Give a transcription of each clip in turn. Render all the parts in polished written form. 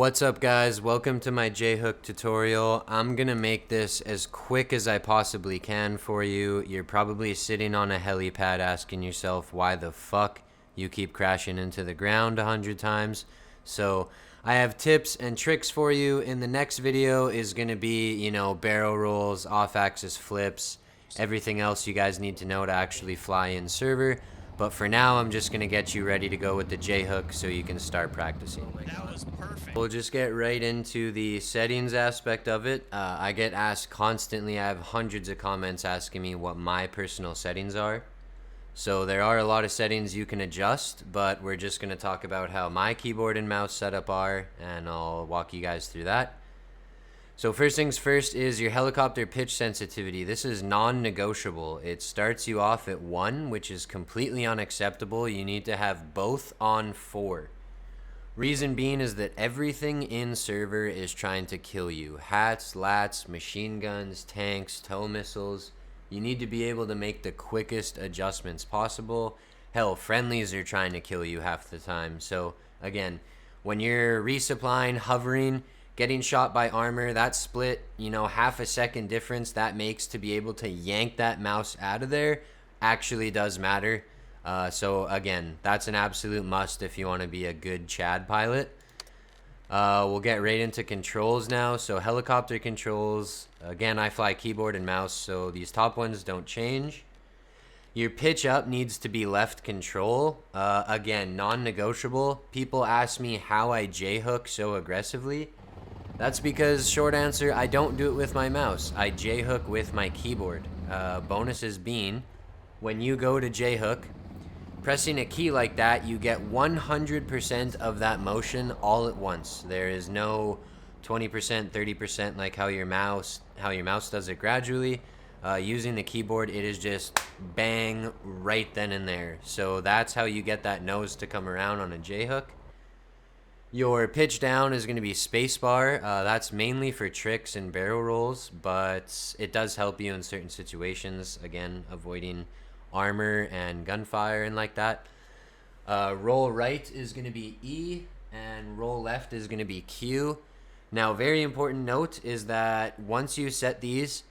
What's up guys, welcome to my J-hook tutorial. I'm gonna make this as quick as I possibly can for you. You're probably sitting on a helipad asking yourself why the fuck you keep crashing into the ground 100 times. So I have tips and tricks for you. In the next video is gonna be, barrel rolls, off-axis flips, everything else you guys need to know to actually fly in server. But for now, I'm just going to get you ready to go with the J-hook so you can start practicing. That was perfect. We'll just get right into the settings aspect of it. I get asked constantly. I have hundreds of comments asking me what my personal settings are. So there are a lot of settings you can adjust, but we're just going to talk about how my keyboard and mouse setup are, and I'll walk you guys through that. So first things first is your helicopter pitch sensitivity. This is non-negotiable. It starts you off at 1, which is completely unacceptable. You need to have both on 4. Reason being is that everything in server is trying to kill you. Hats, lats, machine guns, tanks, tow missiles. You need to be able to make the quickest adjustments possible. Hell, friendlies are trying to kill you half the time. So again, when you're resupplying, hovering, getting shot by armor, that split, half a second difference that makes to be able to yank that mouse out of there actually does matter. So again, that's an absolute must if you want to be a good Chad pilot. We'll get right into controls now. So helicopter controls, again, I fly keyboard and mouse, so these top ones don't change. Your pitch up needs to be left control. Again, non-negotiable. People ask me how I J-hook so aggressively. That's because, short answer, I don't do it with my mouse. I J-hook with my keyboard. Bonuses being, when you go to J-hook, pressing a key like that, you get 100% of that motion all at once. There is no 20%, 30% like how your mouse does it gradually. Using the keyboard, it is just bang right then and there. So that's how you get that nose to come around on a J-hook. Your pitch down is going to be spacebar. That's mainly for tricks and barrel rolls, but it does help you in certain situations. Again, avoiding armor and gunfire and like that. Roll right is going to be E, and roll left is going to be Q. Now, very important note is that once you set these,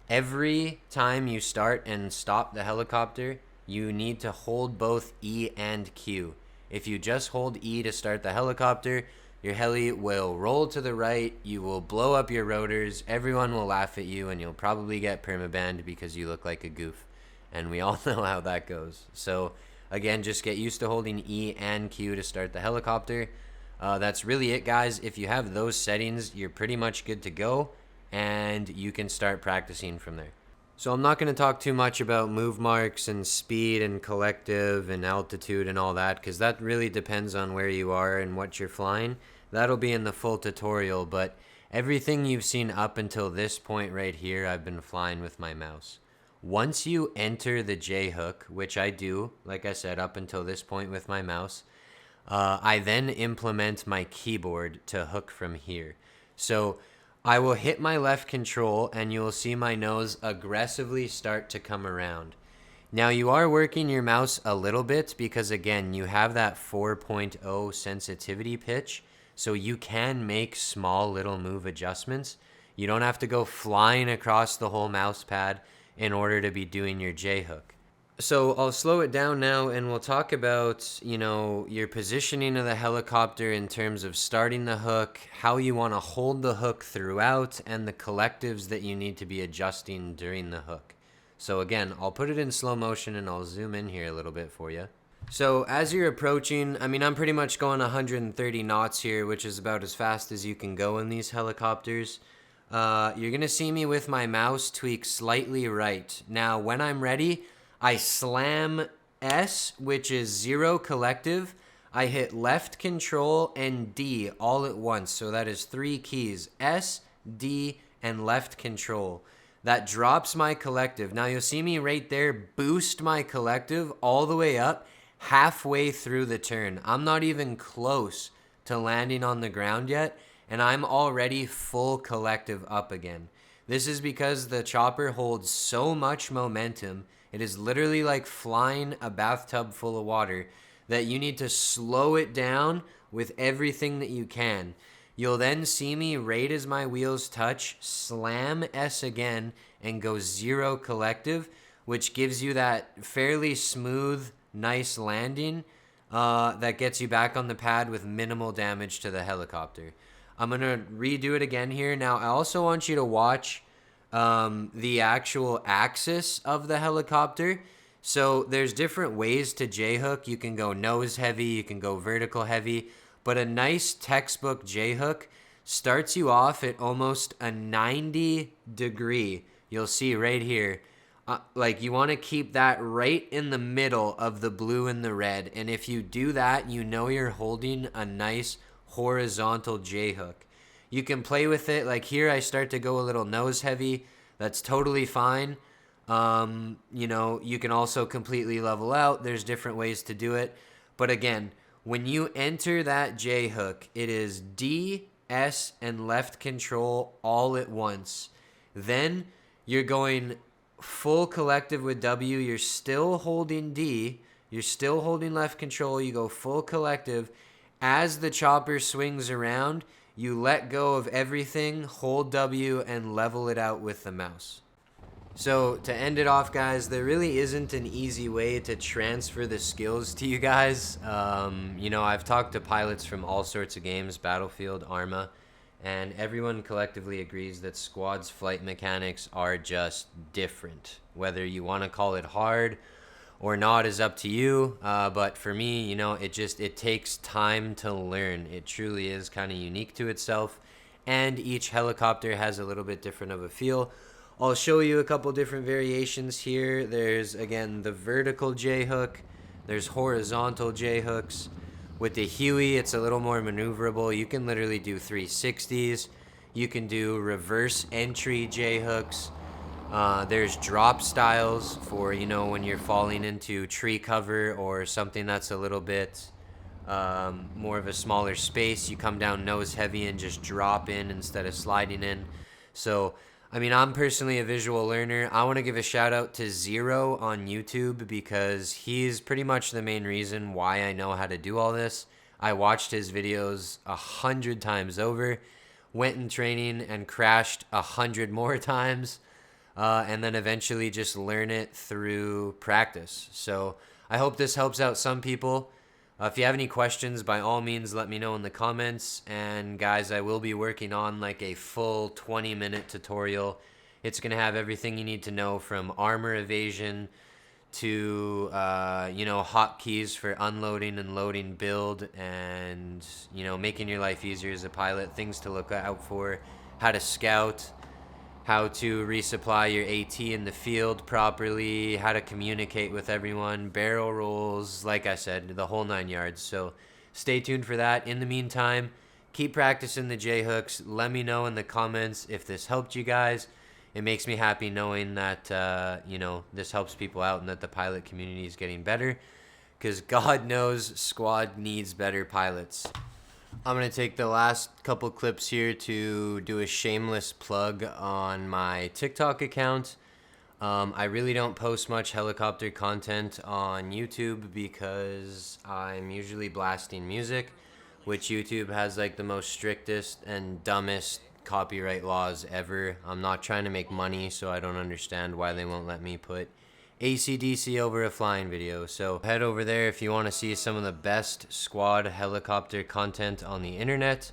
every time you start and stop the helicopter, you need to hold both E and Q. If you just hold E to start the helicopter, your heli will roll to the right, you will blow up your rotors, everyone will laugh at you, and you'll probably get permabanned because you look like a goof. And we all know how that goes. So again, just get used to holding E and Q to start the helicopter. That's really it, guys. If you have those settings, you're pretty much good to go, and you can start practicing from there. So I'm not going to talk too much about move marks and speed and collective and altitude and all that, because that really depends on where you are and what you're flying. That'll be in the full tutorial, but everything you've seen up until this point right here, I've been flying with my mouse. Once you enter the J-hook, which I do, like I said, up until this point with my mouse, I then implement my keyboard to hook from here. So I will hit my left control and you will see my nose aggressively start to come around. Now you are working your mouse a little bit because again, you have that 4.0 sensitivity pitch, so you can make small little move adjustments. You don't have to go flying across the whole mouse pad in order to be doing your J-hook. So I'll slow it down now and we'll talk about, your positioning of the helicopter in terms of starting the hook, how you want to hold the hook throughout, and the collectives that you need to be adjusting during the hook. So again, I'll put it in slow motion and I'll zoom in here a little bit for you. So as you're approaching, I'm pretty much going 130 knots here, which is about as fast as you can go in these helicopters. You're going to see me with my mouse tweak slightly right. Now, when I'm ready, I slam S, which is 0 collective. I hit left control and D all at once. So that is 3 keys, S, D, and left control. That drops my collective. Now you'll see me right there boost my collective all the way up halfway through the turn. I'm not even close to landing on the ground yet, and I'm already full collective up again. This is because the chopper holds so much momentum. It is literally like flying a bathtub full of water that you need to slow it down with everything that you can. You'll then see me right as my wheels touch, slam S again, and go 0 collective, which gives you that fairly smooth, nice landing that gets you back on the pad with minimal damage to the helicopter. I'm going to redo it again here. Now, I also want you to watch the actual axis of the helicopter. So there's different ways to J-hook. You can go nose heavy, you can go vertical heavy, but a nice textbook J-hook starts you off at almost a 90-degree. You'll see right here. Like you want to keep that right in the middle of the blue and the red. And if you do that, you know you're holding a nice horizontal J-hook. You can play with it. Like here, I start to go a little nose heavy. That's totally fine. You know, you can also completely level out. There's different ways to do it. But again, when you enter that J-hook, it is D, S, and left control all at once. Then you're going full collective with W. You're still holding D. You're still holding left control. You go full collective. As the chopper swings around, you let go of everything, hold W, and level it out with the mouse. So to end it off, guys, there really isn't an easy way to transfer the skills to you guys. You know, I've talked to pilots from all sorts of games, Battlefield, Arma, and everyone collectively agrees that squad's flight mechanics are just different. Whether you want to call it hard or not is up to you, but for me, you know, it takes time to learn. It truly is kind of unique to itself, and each helicopter has a little bit different of a feel. I'll show you a couple different variations here. There's, again, the vertical J-hook. There's horizontal J-hooks. With the HELI, it's a little more maneuverable. You can literally do 360s. You can do reverse entry J-hooks. There's drop styles for, you know, when you're falling into tree cover or something that's a little bit more of a smaller space. You come down nose heavy and just drop in instead of sliding in. So, I mean, I'm personally a visual learner. I want to give a shout out to Zero on YouTube because he's pretty much the main reason why I know how to do all this. I watched his videos 100 times over, went in training and crashed 100 more times, and then eventually just learn it through practice. So I hope this helps out some people. If you have any questions, by all means, let me know in the comments. And guys, I will be working on like a full 20-minute tutorial. It's going to have everything you need to know from armor evasion to, you know, hotkeys for unloading and loading build and, you know, making your life easier as a pilot, things to look out for, how to scout, how to resupply your AT in the field properly, how to communicate with everyone, barrel rolls, like I said, the whole 9 yards. So stay tuned for that. In the meantime, keep practicing the J-hooks. Let me know in the comments if this helped you guys. It makes me happy knowing that, you know, this helps people out and that the pilot community is getting better, because God knows squad needs better pilots. I'm going to take the last couple clips here to do a shameless plug on my TikTok account. I really don't post much helicopter content on YouTube because I'm usually blasting music, which YouTube has like the most strictest and dumbest copyright laws ever. I'm not trying to make money, so I don't understand why they won't let me put AC/DC over a flying video. So head over there if you want to see some of the best squad helicopter content on the internet.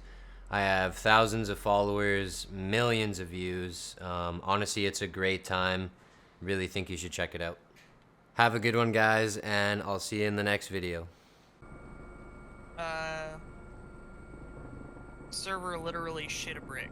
I have thousands of followers, millions of views. Honestly, it's a great time. Really think you should check it out. Have a good one, guys, and I'll see you in the next video. Server literally shit a brick.